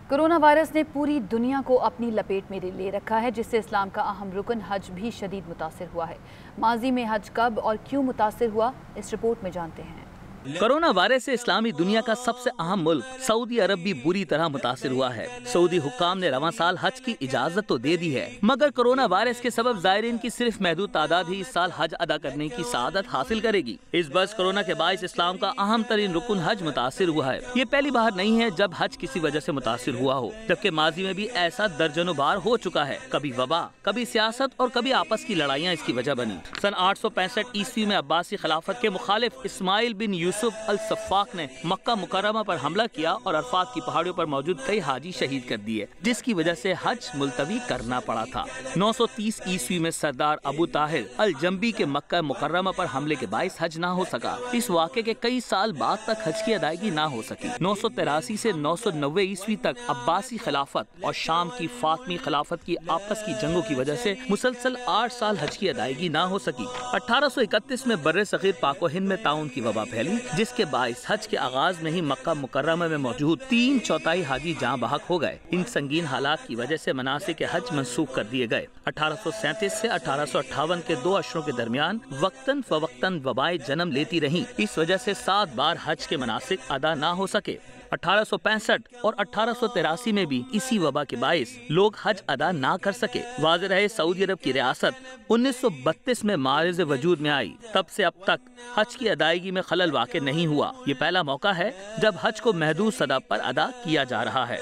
Corona virus ने पूरी दुनिया को अपनी लपेट में ले रखा है, जिससे इस्लाम का अहम रुकन हज भी शदीद मुतासिर हुआ है। माजी में हज कब और क्यों मुतासिर हुआ, इस रिपोर्ट में जानते हैं। कोरोना वायरस से इस्लामी दुनिया का सबसे अहम मुल्क सऊदी अरब भी बुरी तरह मुतासिर हुआ है। सऊदी हुक्काम ने रवां साल हज की इजाजत तो दे दी है, मगर कोरोना वायरस के सबब ज़ायरीन की सिर्फ महदूद तादाद ही इस साल हज अदा करने की सआदत हासिल करेगी। इस बस कोरोना के बाइस इस्लाम का अहम तरीन रुकन हज मुतासिर हुआ है। ये पहली बार नहीं है जब हज किसी वजह से मुतासिर हुआ हो, जबकि माजी में भी ऐसा दर्जनों बार हो चुका है। कभी वबा, कभी सियासत और कभी आपस की लड़ाइयाँ इसकी वजह बनी। सन 865 ईस्वी में अब्बासी खिलाफत के मुखालिफ इस्माइल बिन यूसुफ अल सफ़ाक ने मक्का मुकर्रमा पर हमला किया और अरफात की पहाड़ियों पर मौजूद कई हाजी शहीद कर दिए, जिसकी वजह से हज मुलतवी करना पड़ा था। 930 ईस्वी में सरदार अबू ताहिर अल जंबी के मक्का मुकर्रमा पर हमले के बाइस हज ना हो सका। इस वाक़े के कई साल बाद तक हज की अदायगी ना हो सकी। 983 से 990 ईस्वी तक अब्बासी खिलाफत और शाम की फातमी खिलाफत की आपस की जंगों की वजह से मुसलसल 8 साल हज की अदायगी ना हो सकी। 1831 में बर्रे सगीर पाको हिंद में ताउन की वबा फैली, जिसके बाइस हज के आगाज में ही मक्का मुकर्रमा में मौजूद 3/4 हाजी जाँ बहक हो गए। इन संगीन हालात की वजह से मनासिक हज मंसूख कर दिए गए। 1837 से 1858 के 2 अशरों के दरमियान वक्तन फवक्तन वबाएं जन्म लेती रहीं। इस वजह से 7 बार हज के मनासिक अदा ना हो सके। 1865 और 1883 में भी इसी वबा के बाइस लोग हज अदा ना कर सके। वाज़ेह रहे सऊदी अरब की रियासत 1932 में मारिज़ वजूद में आई। तब से अब तक हज की अदायगी में खलल वाक़ नहीं हुआ। ये पहला मौका है जब हज को महदूद सदा पर अदा किया जा रहा है।